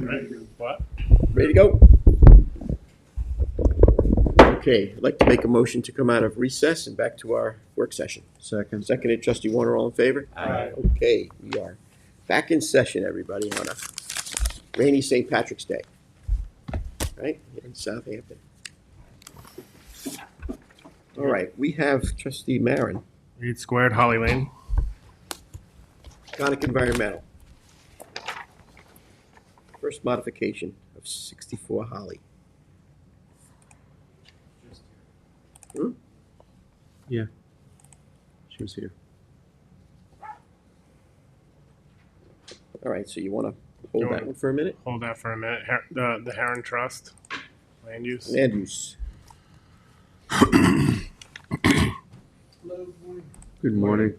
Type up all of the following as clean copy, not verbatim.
Right. What? Ready to go? Okay, I'd like to make a motion to come out of recess and back to our work session. Second. Seconded, trustee Warner, all in favor? Aye. Okay, we are back in session, everybody, on a rainy St. Patrick's Day. Right, in Southampton. All right, we have trustee Marin, Reed Squared, Holly Lane. Conic Environmental. First modification of 64 Holly. Yeah. She was here. All right, so you want to hold Go that on. one for a minute? Hold that for a minute. The Heron Trust, land use. Land use. Good morning.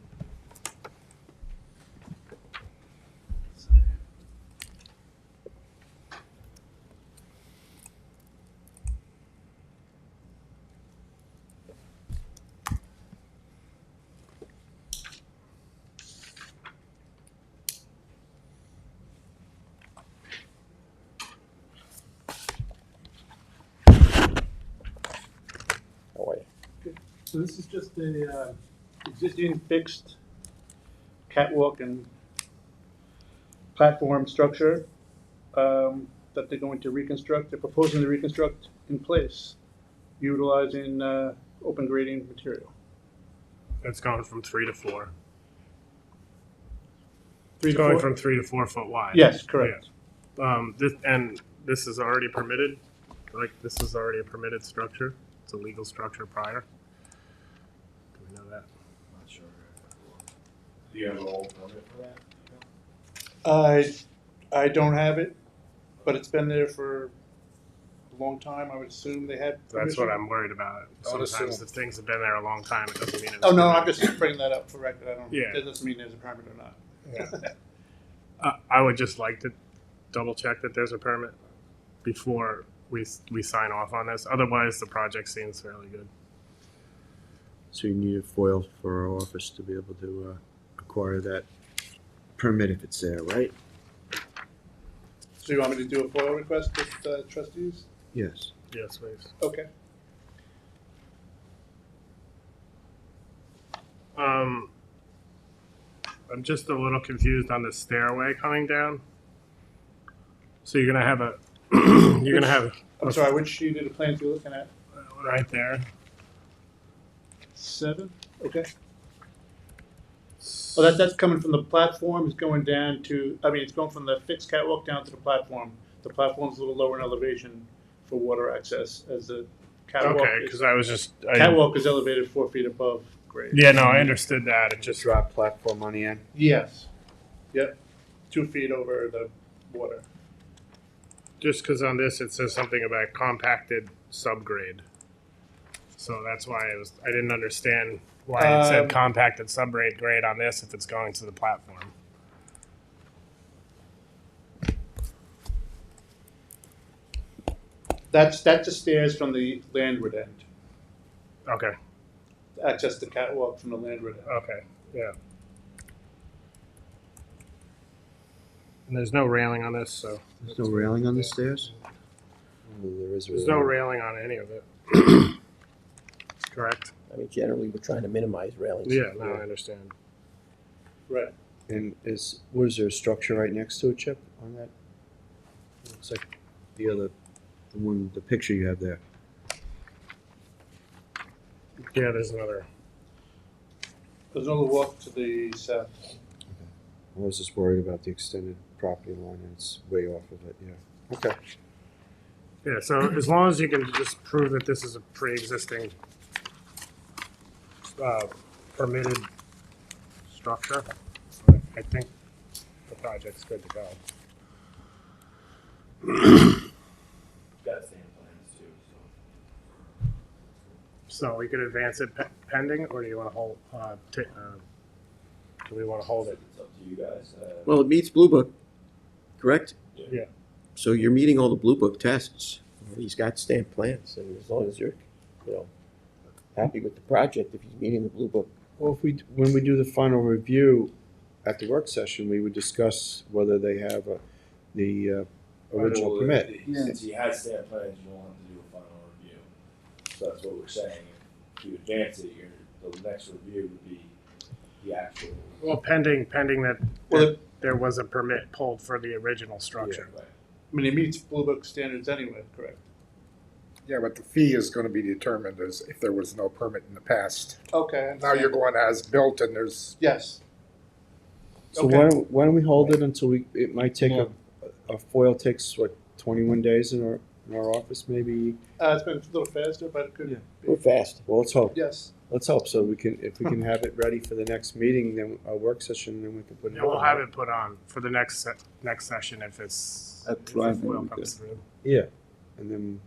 How are you? So this is just a existing fixed catwalk and platform structure that they're going to reconstruct. They're proposing to reconstruct in place, utilizing open grading material. It's going from 3 to 4. Three It's to going four? from 3 to 4 foot wide. Yes, correct. This is already permitted. Like this is already a permitted structure. It's a legal structure prior. Do we know that? Not sure. Do you have an old permit for that? I don't have it, but it's been there for a long time. I would assume they had That's permission. what I'm worried about. I would Sometimes assume. if things have been there a long time, it doesn't mean. It's Oh, no, permitted. I'm just bringing that up for record. I don't, Yeah. that doesn't mean there's a permit or not. Yeah. I would just like to double check that there's a permit before we sign off on this. Otherwise, the project seems fairly good. So you need a foil for our office to be able to acquire that permit if it's there, right? So you want me to do a FOIL request with trustees? Yes. Yes, please. Okay. I'm just a little confused on the stairway coming down. So you're gonna have a, you're gonna have I'm sorry, which sheet of the plans you're looking at? right there. 7? Okay. Well, that's coming from the platform, it's going down to, it's going from the fixed catwalk down to the platform. The platform's a little lower in elevation for water access as the catwalk Okay, is. because I was just. Catwalk is elevated 4 feet above grade. Yeah, no, I understood that. It just. Drop platform on the end. Yes. Yep. 2 feet over the water. Just because on this it says something about compacted subgrade. So that's why I didn't understand why it said compacted subgrade on this if it's going to the platform. That's the stairs from the landward end. Okay, Access the catwalk from the landward end. okay, yeah. And there's no railing on this, so. There's no railing on the stairs? Oh, there is a There's no railing on any of it. Correct? I mean, generally, we're trying to minimize railings. Yeah, no, I understand. Right. And what is there, a structure right next to it, Chip, on that? Looks like the picture you have there. Yeah, there's another. There's another walk to the south. I was just worried about the extended property line and it's way off of it, yeah. Okay. Yeah, so as long as you can just prove that this is a pre-existing permitted structure, I think the project's good to go. Got sand plans too, So we could advance it pending, or do you want to hold? Do we want to hold it? It's up to you guys. Well, it meets Blue Book, correct? Yeah. So you're meeting all the Blue Book tests. He's got stamped plans, and as long as you're, happy with the project, if he's meeting the Blue Book. Well, when we do the final review at the work session, we would discuss whether they have the original Well, permit. Since he has stamp plans, you don't have to do a final review. So that's what we're saying. If you advance it, the next review would be the actual. Well, pending that, Well, that there was a permit pulled for the original structure. Right. I mean, it meets Blue Book standards anyway, correct? Yeah, but the fee is gonna be determined as if there was no permit in the past. Okay. Now you're going as built and there's, Yes. So Okay. why don't we hold it until it might take a FOIL takes, what, 21 days in our office, maybe? It's been a little faster, but it could. Yeah. We're fast. Well, let's hope. Yes. Let's hope, so if we can have it ready for the next meeting, then a work session, then we can put it Yeah, we'll on. have it put on for the next session if it's, That's if right, the FOIL we comes through. Yeah, and then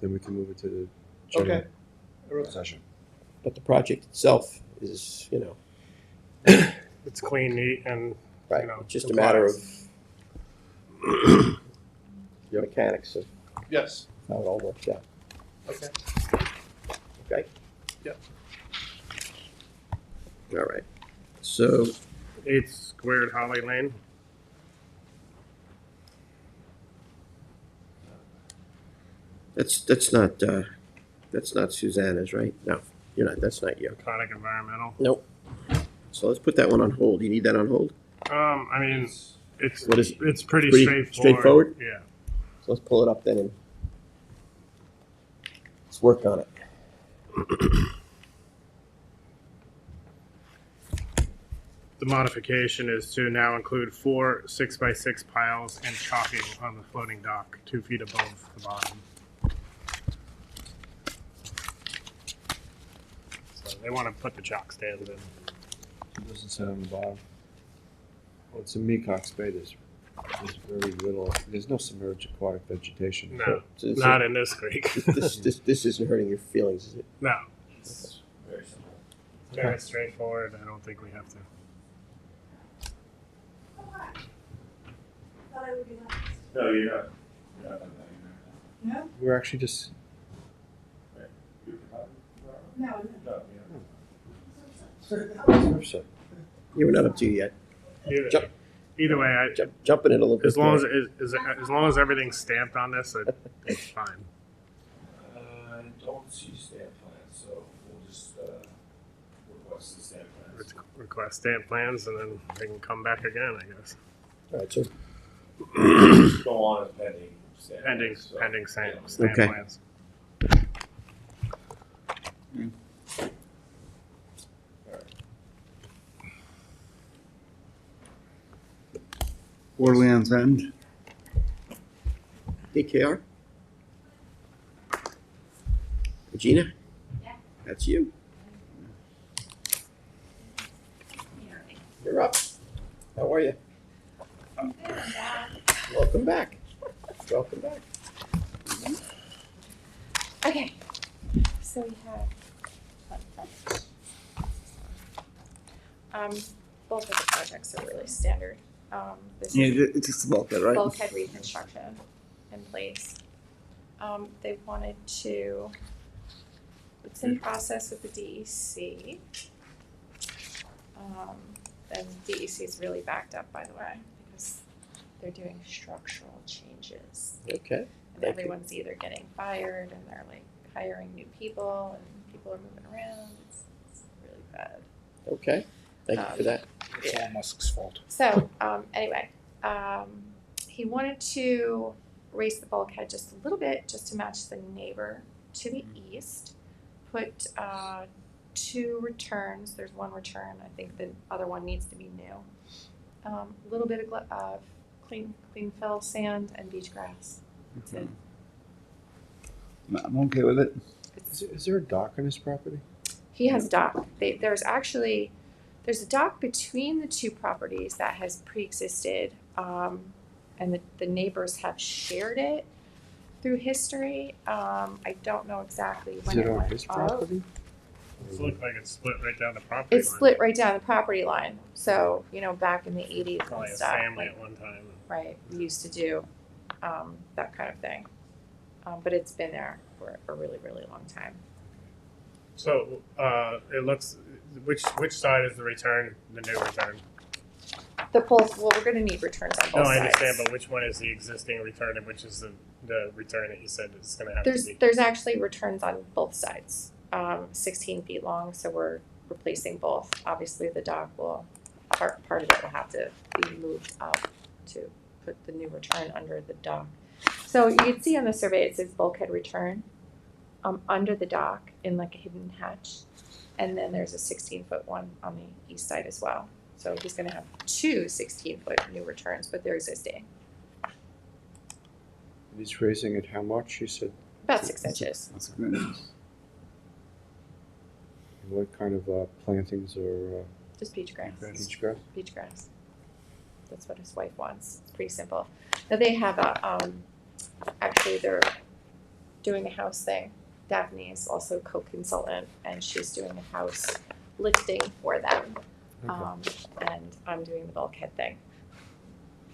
we can move it to the general Okay. session. But the project itself is, you know, It's clean, neat, and, right, you know, just a matter of Yep. mechanics of Yes. how it all works out. Okay. Okay? Yep. All right. So, 8 Squared Holly Lane. that's not Susanna's, right? No, you're not, that's not you. Conic Environmental. Nope. So let's put that one on hold. You need that on hold? I mean, it's What is- it's pretty, pretty straightforward? Yeah. So let's pull it up then and let's work on it. The modification is to now include 4 6x6 piles and chalking on the floating dock, 2 feet above the bottom. So they want to put the chalk stands in. It doesn't say on the bottom. Well, it's in Mecox Bay, there's very little, there's no submerged aquatic vegetation. No, So not in this creek. this isn't hurting your feelings, is it? No, It's very simple. very straightforward. I don't think we have to. No, you're not. You're not. No? We're actually just, No. so, You were not up to you yet. Either, either way, Jump in it a little bit. as long there. as long as everything's stamped on this, it's fine. I don't see stamp plans, so we'll just request the stamp plans. Request stamp plans, and then they can come back again, I guess. All right, so Go on as pending stamp. Pending, plans, so, pending yeah. stamp Okay. plans. Orleans End. DKR? Regina? Yeah. That's you. You're up. How are you? Welcome back. Welcome back. Okay, so we have, both of the projects are really standard. This Yeah, is it's just about that, right? bulkhead reconstruction in place. They wanted to, it's in process with the DEC. And DEC is really backed up, by the way, because they're doing structural changes. Okay. And Thank you. everyone's either getting fired and they're like hiring new people and people are moving around. It's really bad. Okay. Thank you for that. it's all Musk's fault. So, anyway, he wanted to raise the bulkhead just a little bit, just to match the neighbor to the east. Put 2 returns. There's 1 return. I think the other one needs to be new. A little bit of clean fill sand and beach grass. That's it. I'm okay with it. is there a dock on this property? He has dock. There's a dock between the 2 properties that has pre-existed, and the neighbors have shared it through history. I don't know exactly Is when it it on went his up. property? It looks like it's split right down the property It's line. split right down the property line. So, back in the 80s Probably and a stuff, family like, at one time. right, we used to do that kind of thing. But it's been there for a really, really long time. So it looks which side is the return? The new return. The poles, well, we're gonna need returns on No, both I sides. understand, but which one is the existing return and which is the return that you said is gonna have to be? There's actually returns on both sides, 16 feet long, so we're replacing both. Obviously, the dock will, part of it will have to be moved up to put the new return under the dock. So you can see on the survey, it says bulkhead return, under the dock in like a hidden hatch. And then there's a 16-foot one on the east side as well. So he's gonna have two 16-foot new returns, but they're existing, He's raising it how much, you said? about 6 inches. That's good. And what kind of plantings or Just beach grass. beach grass? Beach grass. That's what his wife wants. It's pretty simple. Now they have a, actually they're doing a house thing. Daphne is also a co-consultant and she's doing a house lifting for them. And I'm doing the bulkhead thing.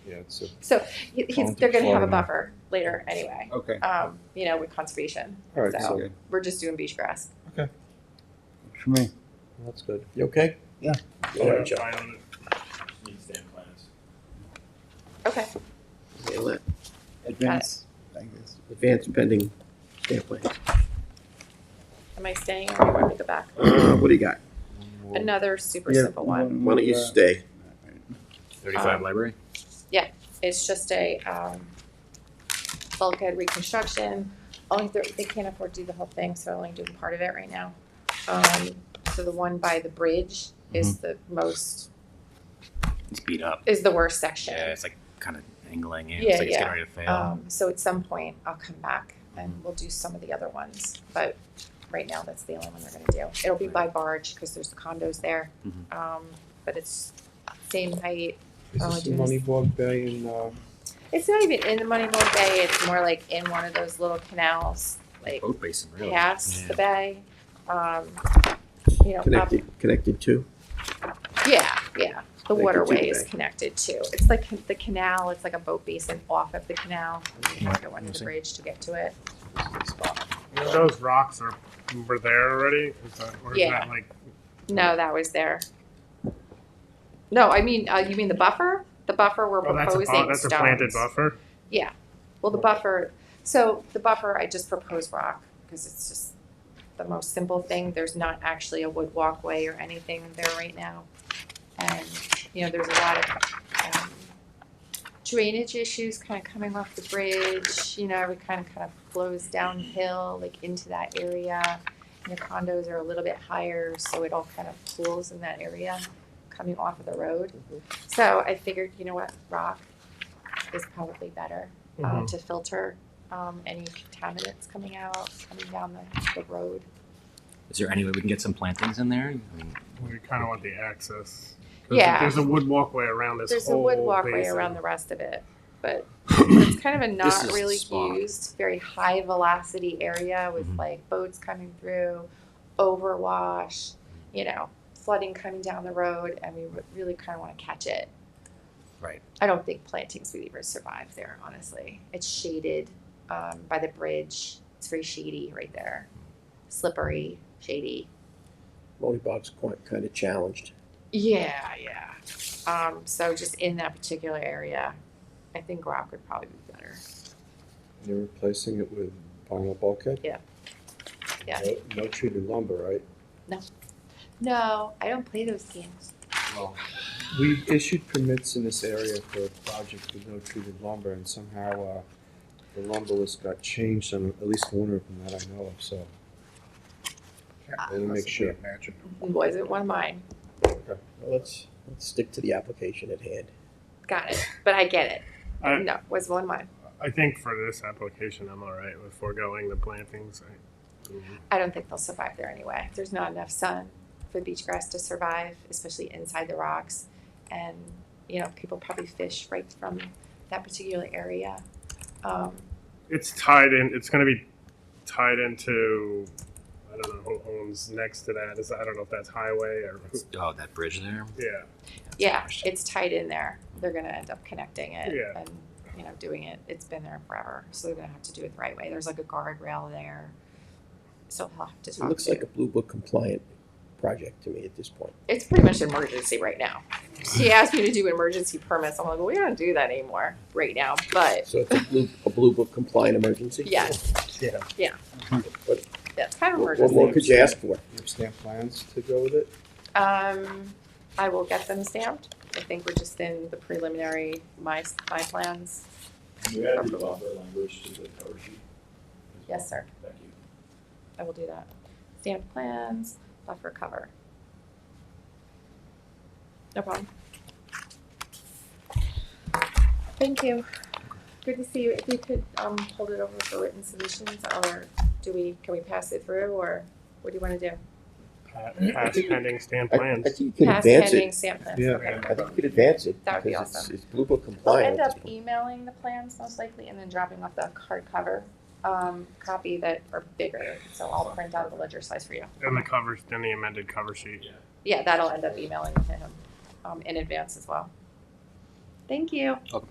Yeah, it's a, So they're gonna have a Contemplating. buffer later anyway, Okay, with conservation. all right, So so we're just doing beach grass. for me. that's good. You okay? Yeah. All right, Joe. Fine on it. Need stamp plans. Okay. Handle that. Advance, I guess. Advance pending stamp plans. Am I staying or do you want me to go back? What do you got? Another super Yeah, simple one. Why don't you stay? 35 library? It's just a bulkhead reconstruction. Only they can't afford to do the whole thing, so only doing part of it right now. So the one by the bridge is the most, It's beat up. is the worst section. Yeah, it's like kind of angling in. Yeah, It's like it's yeah. getting ready to fail. So at some point I'll come back and we'll do some of the other ones, but right now that's the only one they're gonna do. It'll be by barge because there's condos there. But it's same height. Is Oh, this doing in this- Moneybog Bay in, It's not even in the Moneyball Bay. It's more like in one of those little canals, like Boat basin, really. past Yeah. the bay. Up, Connected to? yeah. The Like waterway the is bay. connected too. It's like the canal. It's like a boat basin off of the canal. And you have to go under the see. bridge to get to it. Those rocks were there already? Or is Yeah. that like, No, that was there. No, I mean, you mean the buffer? The buffer we're oh, proposing that's a stones. planted buffer? Yeah. Well, the buffer. So the buffer, I just propose rock because it's just the most simple thing. There's not actually a wood walkway or anything there right now, and there's a lot of drainage issues kind of coming off the bridge. Every kind of flows downhill like into that area. The condos are a little bit higher, so it all kind of pools in that area coming off of the road. So I figured, rock is probably better to filter any contaminants coming down the road. Is there any way we can get some plantings in there? I mean, We kind of want the access. 'Cause Yeah. There's a wood walkway around this There's a whole wood walkway basin. around the rest of it, but it's kind of a This not is the really spot. used, very high velocity area with like boats coming through, overwash, flooding coming down the road, and we really kind of want to catch it. Right. I don't think plantings would even survive there, honestly. It's shaded by the bridge. It's very shady right there. Slippery, shady. Moneybog's quite kind of challenged. Yeah. So just in that particular area, I think rock would probably be better. you're replacing it with vinyl bulkhead? Yeah. No treated lumber, right? No, I don't play those games. Well, we issued permits in this area for a project with no treated lumber, and somehow the lumber list got changed on at least one of them that I know of, so. Let me make sure. Imagine. It wasn't one of mine. Well, let's stick to the application at hand. Got it. But I get it. I- No, was one of mine. I think for this application, I'm all right with foregoing the plantings. I don't think they'll survive there anyway. There's not enough sun for the beach grass to survive, especially inside the rocks. And, people probably fish right from that particular area. It's tied in. It's going to be tied into. I don't know who owns next to that. I don't know if that's highway or. oh, that bridge there? Yeah. That's Yeah, a question. it's tied in there. They're going to end up connecting it Yeah. and, doing it. It's been there forever. So they're going to have to do it the right way. There's like a guardrail there. So he'll have to It talk looks to. like a Blue Book compliant project to me at this point. It's pretty much an emergency right now. He asked me to do emergency permits. I'm like, well, we don't do that anymore right now. But So it's a blue book compliant emergency? yes, Yeah. that's kind of What emergency. more could you ask for? You have stamp plans to go with it? I will get them stamped. I think we're just in the preliminary, my plans. We added the buffer language to the cover sheet. Yes, sir. Thank you. I will do that. Stamped plans, buffer cover. No problem. Thank you. Good to see you. If you could hold it over for written submissions, or can we pass it through, or what do you want to do? Pass pending stamp I plans. think you could Pass advance pending it. stamp plans. Yeah. Okay. I think you could advance it. That would be because awesome. It's blue book I'll compliant end at up this point. emailing the plans most likely and then dropping off the hardcover copy that are bigger. So I'll print out the ledger size for you. And the covers, then the amended cover sheet. Yeah, that'll end up emailing to him in advance as well. Thank you. Welcome.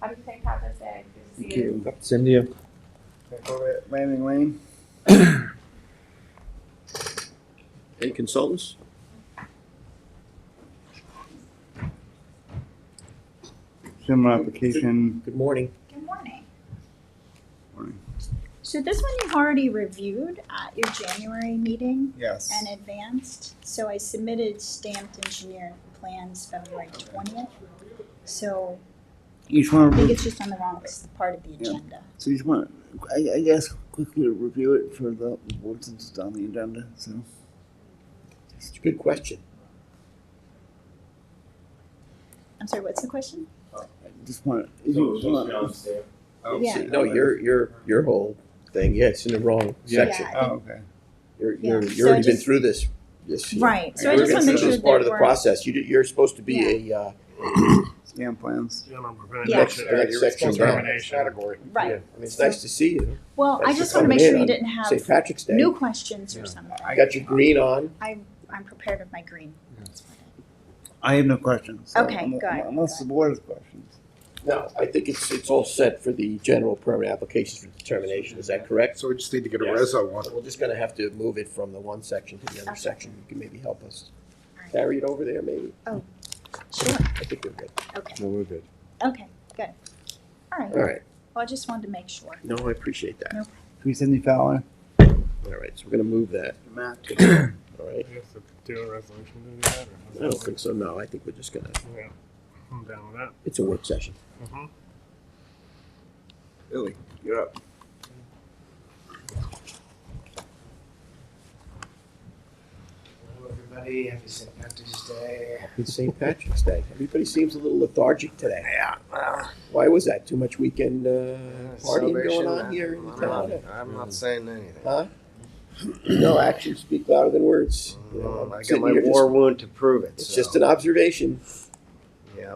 Happy St. Patrick's Day. Good to Thank see you. you. Send you. Landing Lane? Any consultants? Similar application. Good morning. Good morning. Morning. So this one you've already reviewed at your January meeting Yes. and advanced. So I submitted stamped engineered plans February 20th. So Each I one, think it's just on the wrong part of the agenda. so each one, I guess quickly review it for the board since it's on the agenda, so. It's a good question. I'm sorry, what's the question? I just want, So it's supposed to be on the stamp. Yeah. No, your whole thing, yeah, it's in the wrong Yeah. section. Yeah. Oh, okay. You're Yeah. you're So I already been just- through this year. Right, so I You're just want to make through sure this part of that the we're, process. You're supposed to be a Stamp plans. General Yeah. next section down. Determination. Category. right. I mean, it's nice to see you. Well, I Thanks just for want to make coming sure in you on didn't St. have Patrick's Day. new questions or something. I got your green on. I'm prepared with my green. I have no questions. so Okay, good, Unless the good. board has questions. No, I think it's all set for the general permit applications for determination. Is that correct? So we just need to get a Yes. reso on it. We're just gonna have to move it from the one section to the other Okay. section. You can maybe help us All right. carry it over there, maybe? Sure, I think we're good. okay, No, we're good. okay, good. All right, All right. well, I just wanted to make sure. No, I appreciate that. No. 370 Fowler. All right, so we're gonna move that. Matt. All right. You have to do a resolution to do that, or how's I that don't think so. No, I think we're just gonna. Yeah, I'm down with that. It's a work session. Mhm. Billy, you're up. Hello, everybody. Happy St. Patrick's Day. Happy St. Patrick's Day. Everybody seems a little lethargic today. Yeah, well, Why was that? Too much weekend partying celebration, going on here in town? I'm not saying anything. Huh? No, actions speak louder than words. You know, I'm I got sitting my here war wound to prove it. It's so, just an observation. yeah.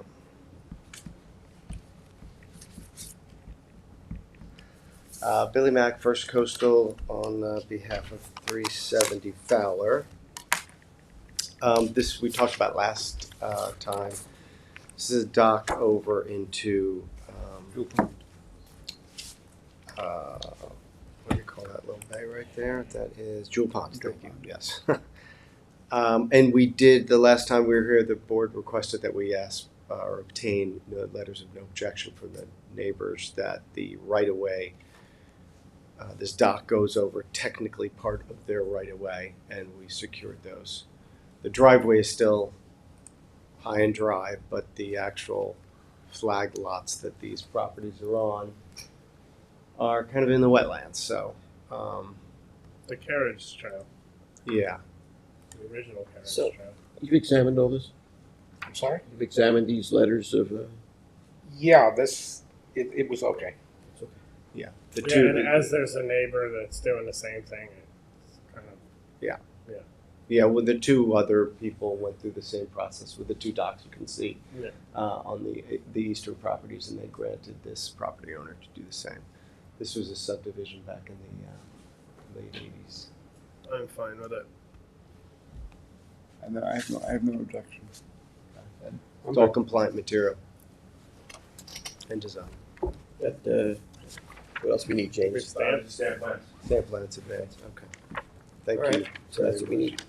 Billy Mack, First Coastal, on behalf of 370 Fowler. This we talked about last time. This is a dock over into what do you call that little bay right there? That is Jewel Pond. Thank you. Yes. And we did the last time we were here. The board requested that we ask or obtain letters of no objection from the neighbors that the right of way. This dock goes over technically part of their right of way, and we secured those. The driveway is still high and dry, but the actual flag lots that these properties are on are kind of in the wetlands. So, The carriage trail, Yeah. the original carriage So- trail. You've examined all this? I'm sorry? You've examined these letters of, Yeah, it was okay. yeah. the Yeah, two, and as there's a neighbor that's doing the same thing, it's kind of, yeah, when the two other people went through the same process with the two docks, you can see Yeah. on the eastern properties, and they granted this property owner to do the same. This was a subdivision back in the late '80s. I'm fine with it. I have no objection. It's all compliant material and design. That, what else we need, James? Stamp. Stamp plans. Stamp plans advanced. Okay. Thank All you. right, so that's what we need.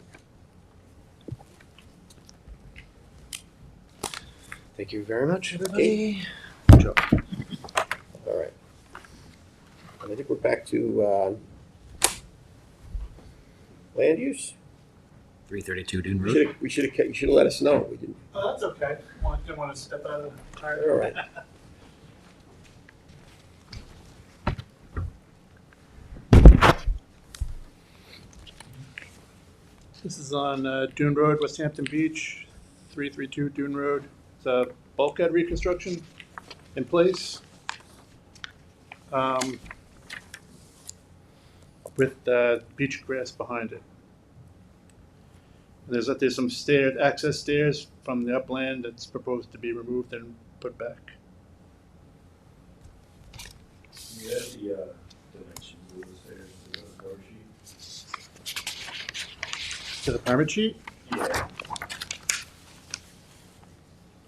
Thank you very much, Okay. everybody. All right. And I think we're back to land use. 332 Dune Road. You should have let us know. We didn't. Oh, that's okay. Didn't want to step out of the tire. All right. This is on Dune Road, West Hampton Beach, 332 Dune Road. It's a bulkhead reconstruction in place. With beach grass behind it. There's some access stairs from the upland that's proposed to be removed and put back. You have the dimensions of the stairs to the cover sheet? To the permit sheet? Yeah.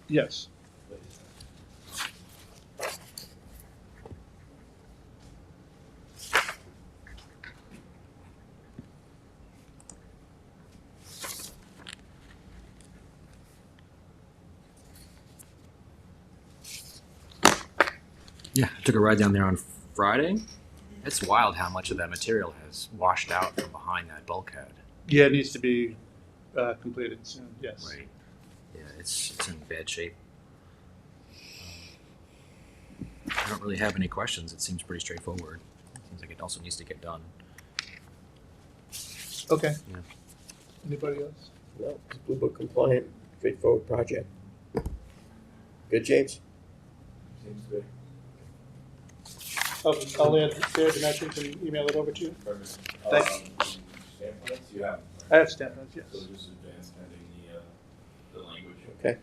Yes. Yeah, I took a ride down there on Friday. It's wild how much of that material has washed out from behind that bulkhead. Yeah, it needs to be completed soon, yes. Right. Yeah, it's in bad shape. I don't really have any questions. It seems pretty straightforward. It seems like it also needs to get done. Okay. Yeah. Anybody else? No, it's Blue Book compliant, straightforward project. Good, James? Seems good. I'll add their dimensions and email it over to you. Perfect. Thanks. Stamp plans, you have? I have stamp plans, yes. So just advance pending the language. Okay.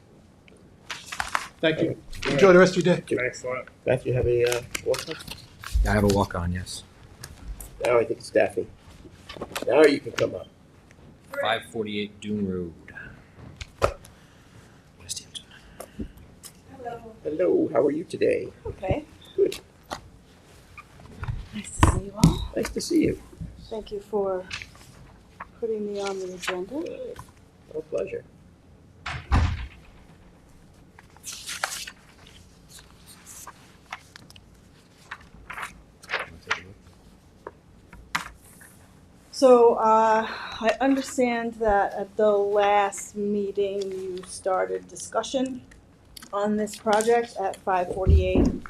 Thank you. Enjoy the rest of your day. Thanks a lot. Beth, you have a walk-on? Yeah, I have a walk-on, yes. Now I think it's Daphne. Now you can come up. 548 Dune Road. West Hampton. Hello, how are you today? Okay. Good. Nice to see you all. Nice to see you. Thank you for putting me on the agenda. Oh, pleasure. So I understand that at the last meeting you started discussion on this project at 548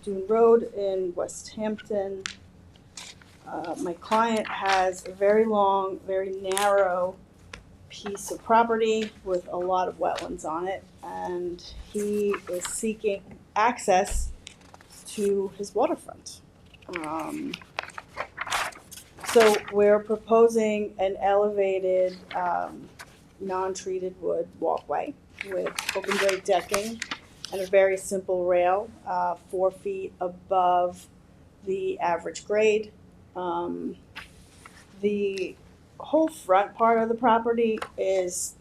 Dune Road in West Hampton. My client has a very long, very narrow piece of property with a lot of wetlands on it, and he is seeking access to his waterfront. So we're proposing an elevated, non-treated wood walkway with open grade decking and a very simple rail, 4 feet above the average grade. The whole front part of the property is,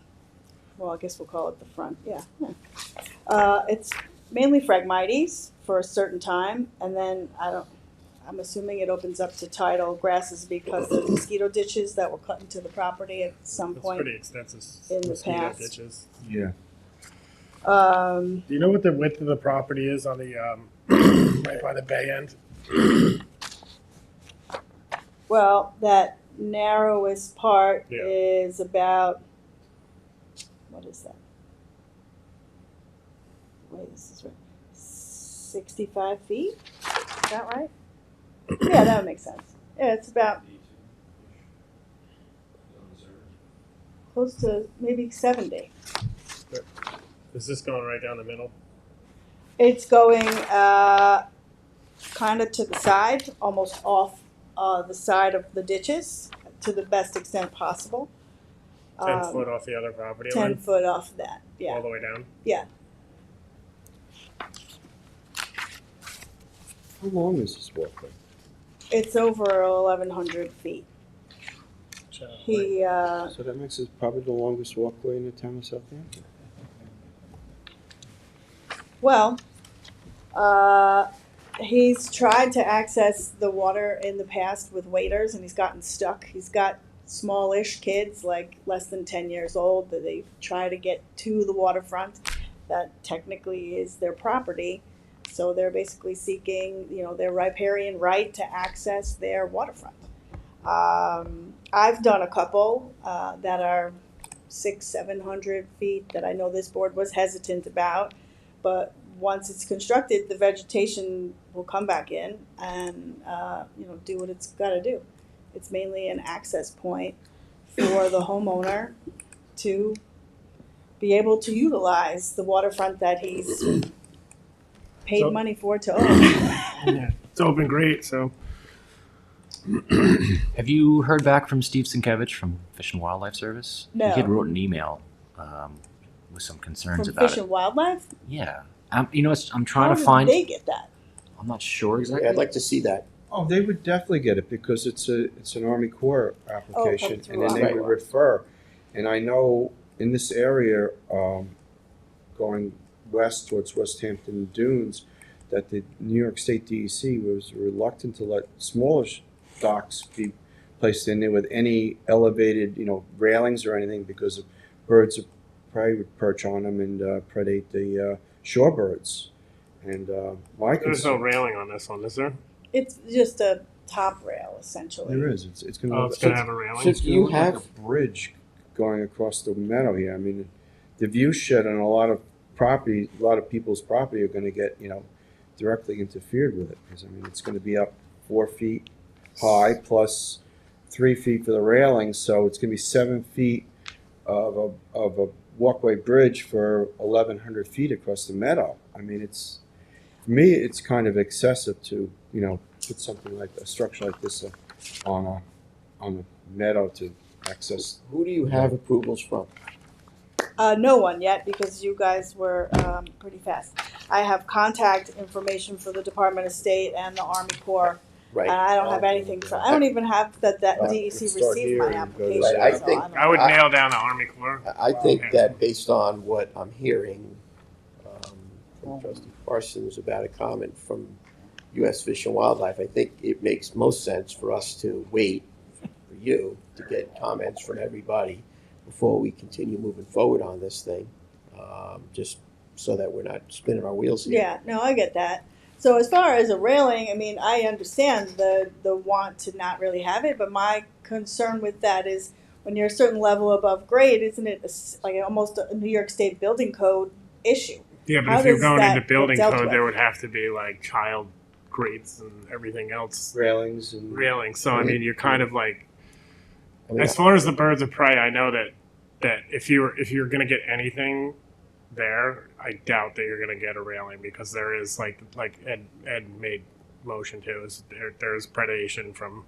well, I guess we'll call it the front, yeah. It's mainly Phragmites for a certain time, and then I'm assuming it opens up to tidal grasses because of mosquito ditches that were cut into the property at some It's point pretty extensive in the mosquito past. ditches. Yeah. Do you know what the width of the property is on the right by the bay end? Well, that narrowest part Yeah. is about, what is that? Wait, this is right. 65 feet? Is that right? Yeah, that would make sense. Yeah, it's about close to maybe 70. Is this going right down the middle? It's going kind of to the side, almost off the side of the ditches to the best extent possible. 10 foot off the other property 10 line? foot off that, yeah. All the way down? Yeah. How long is this walkway? It's over 1,100 feet. He, So that makes it probably the longest walkway in the town of Southampton. well, he's tried to access the water in the past with waders and he's gotten stuck. He's got smallish kids, like less than 10 years old, that they try to get to the waterfront. that technically is their property. So they're basically seeking, their riparian right to access their waterfront. I've done a couple that are 600-700 feet that I know this board was hesitant about, but once it's constructed, the vegetation will come back in and do what it's got to do. It's mainly an access point for the homeowner to be able to utilize the waterfront that he's paid money for to own. Yeah, it's open great, so. Have you heard back from Steve Sienkiewicz from Fish and Wildlife Service? No. He had wrote an email with some concerns From about Fish it. and Wildlife? Yeah. I'm trying How to find. did they get that? I'm not sure exactly. I'd like to see that. Oh, they would definitely get it because it's an Army Corps application, that's and then they right. would refer. And I know in this area, going west towards Southampton Dunes, that the New York State DEC was reluctant to let smaller docks be placed in there with any elevated, railings or anything because of birds of prey would perch on them and predate the shorebirds. And my There's no concern, railing on this one, is there? It's just a top rail, essentially. there is. It's going Oh, it's gonna have a railing? Since you like have, a bridge going across the meadow here. I mean, the view shed on a lot of property, a lot of people's property are going to get, directly interfered with it because it's going to be up 4 feet high plus 3 feet for the railing, so it's going to be 7 feet of a walkway bridge for 1,100 feet across the meadow. For me, it's kind of excessive to, put something like a structure like this on a meadow to access. who do you have approvals from? No one yet because you guys were pretty fast. I have contact information for the Department of State and the Army Corps. Right. And I don't have anything for. I don't even have that DEC let's start received here my and go application. to- I so think- don't I would know. nail down the Army Corps. I think that based on what I'm hearing from Trustee Parsons about a comment from U.S. Fish and Wildlife, I think it makes most sense for us to wait for you to get comments from everybody before we continue moving forward on this thing, just so that we're not spinning our wheels here. Yeah, no, I get that. So as far as a railing, I understand the want to not really have it, but my concern with that is when you're a certain level above grade, isn't it like almost a New York State building code issue? Yeah, but How if you're does going that into building get dealt code, there with? would have to be like child grates and everything else. Railings and Railing. So, you're kind of like, I mean, as far as the birds of prey, I know that if you're going to get anything there, I doubt that you're going to get a railing because there is like Ed made motion to is there's predation from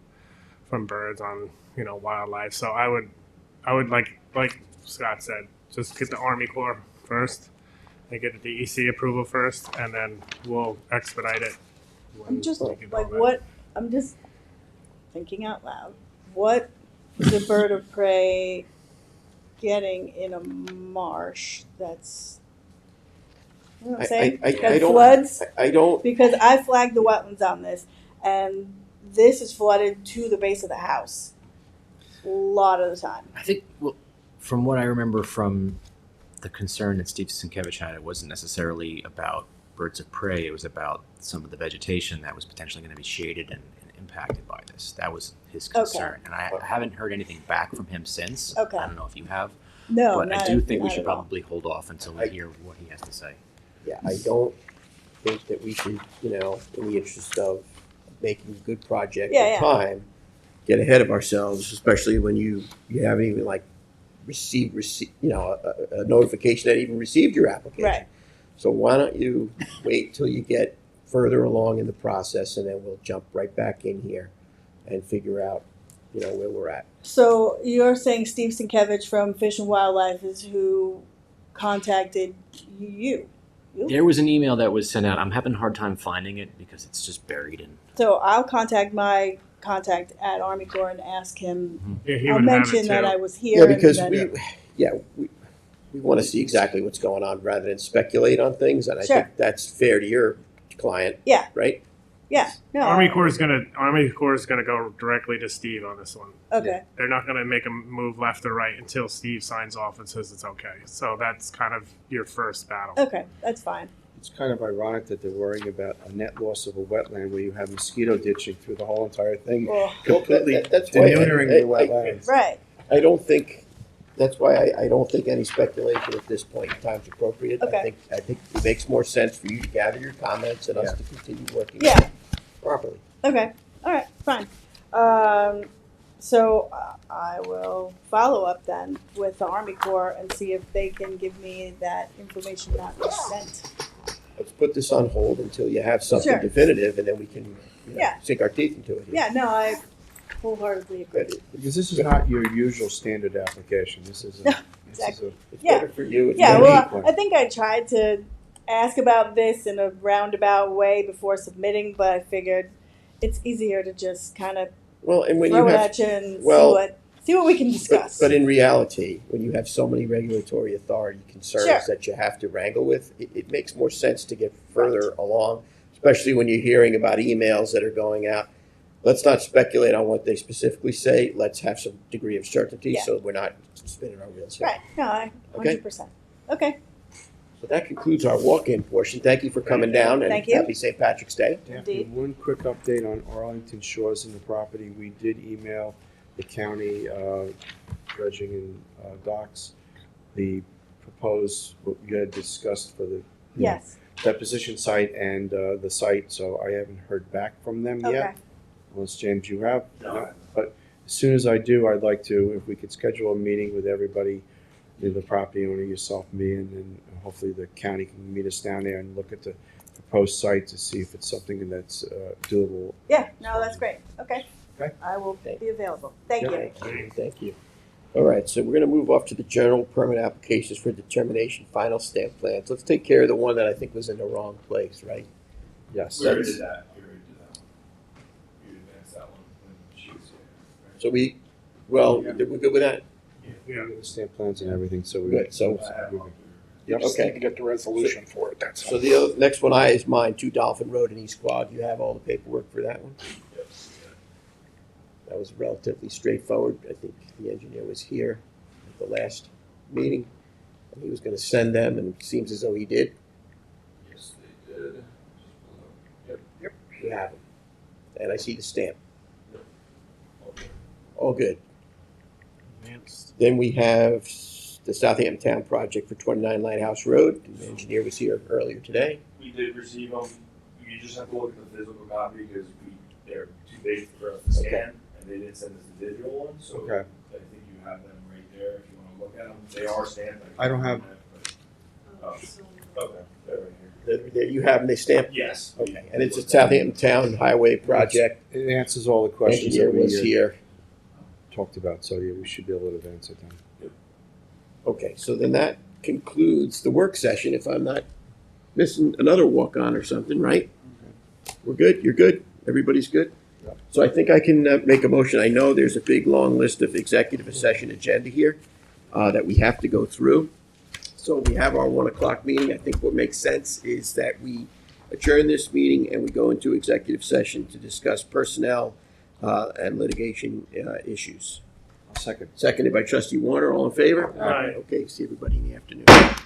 birds on wildlife. So I would like Scott said, just get the Army Corps first and get the DEC approval first, and then we'll expedite it. I'm just we get like all that. what I'm just thinking out loud. What is a bird of prey getting in a marsh that's what I'm saying? I That don't- floods? I don't, Because I flagged the wetlands on this, and this is flooded to the base of the house a lot of the time. I think, well, from what I remember from the concern that Steve Sienkiewicz had, it wasn't necessarily about birds of prey. It was about some of the vegetation that was potentially going to be shaded and impacted by this. That was his concern. And I haven't heard anything back from him since. Okay. I don't know if you have. No, But I do think we not should at all. probably hold off until we hear what he has to say. yeah, I don't think that we should, in the interest of making a good project Yeah, in yeah. time, get ahead of ourselves, especially when you haven't even received a notification that even received your application. Right. So why don't you wait till you get further along in the process, and then we'll jump right back in here and figure out, where we're at. So you're saying Steve Sienkiewicz from Fish and Wildlife is who contacted you? There was an email that was sent out. I'm having a hard time finding it because it's just buried in. So I'll contact my contact at Army Corps and ask him. Yeah, he I'll would have mention it that too. I was here. Yeah, because and that, we want to see exactly what's going on rather than speculate on things, and I Sure. think that's fair to your client, Yeah. right? Yeah, no. Army Corps is gonna go directly to Steve on this one. Okay, They're not gonna make a move left or right until Steve signs off and says it's okay. So that's kind of your first battle. okay, that's fine. It's kind of ironic that they're worrying about a net loss of a wetland where you have mosquito ditching through the whole entire thing, Well, completely That's why denaturing the wetlands. right, I don't think, that's why I don't think any speculation at this point in time is appropriate. Okay. I think it makes more sense for you to gather your comments and us to continue working Yeah. properly. okay, all right, fine. So I will follow up then with the Army Corps and see if they can give me that information that was sent. Let's put this on hold until you have something Sure. definitive, and then we can, Yeah. sink our teeth into it. Yeah, no, I wholeheartedly agree. But Because this is not your usual standard application. This is a, Exactly. it's Yeah. better for you. It's Yeah, better well, one. I think I tried to ask about this in a roundabout way before submitting, but I figured it's easier to just kind of Well, and when throw you it have, at you and well, see what we can discuss. but in reality, when you have so many regulatory authority concerns Sure. that you have to wrangle with, it makes more sense to get further along, especially when you're hearing about emails that are going out. Let's not speculate on what they specifically say. Let's have some degree of certainty Yeah. so we're not spinning our wheels here. Right, no, I Okay. 100%. Okay, So that concludes our walk-in portion. Thank you for coming down, and Thank you. happy St. Patrick's Day. Indeed. One quick update on Arlington Shores and the property. We did email the county dredging and docks, the proposed, what you had discussed for the yes, deposition site and the site, so I haven't heard back from them okay, yet. Unless, James, you have? No. But as soon as I do, I'd like to, if we could schedule a meeting with everybody, the property owner, yourself, me, and then hopefully the county can meet us down there and look at the proposed site to see if it's something that's doable. yeah, no, that's great, okay. Okay. I will be available, thank you. Thank you. All right, so we're gonna move off to the general permit applications for determination, final stamp plans. Let's take care of the one that I think was in the wrong place, right? Yes. We already did that. We already did that one. You advanced that one when she was here. We're good with that? We have the stamp plans and everything, so we. Good, so- You just Okay. need to get the resolution for it, that's So all. the other, next one is mine, 2 Dolphin Road in East Quad. You have all the paperwork for that one? Yep. That was relatively straightforward. I think the engineer was here at the last meeting, and he was gonna send them, and it seems as though he did. Yes, they did. You have them. And I see the stamp. Okay. All good. Then we have the Southampton Town project for 29 Lighthouse Road. The engineer was here earlier today. We did receive them. You just have to look at the physical copy because they're too big for us to scan, and they didn't send us the digital one. So Okay. I think you have them right there if you want to look at them. They are stamped. I don't have- Okay, they're right here. There you have them, they stamped. Yes. Okay, and it's a Southampton Town Highway project. It answers all the questions Engineer that we was here. talked about, so yeah, we should be able to advance it then. Okay, so then that concludes the work session, if I'm not missing another walk-on or something, right? We're good? You're good? Everybody's good? Yep. So I think I can make a motion. I know there's a big, long list of executive session agenda here that we have to go through. So we have our 1 o'clock meeting. I think what makes sense is that we adjourn this meeting and we go into executive session to discuss personnel and litigation issues. I'll second. Seconded by trustee Warner. All in favor? Aye. Okay, see everybody in the afternoon. All right.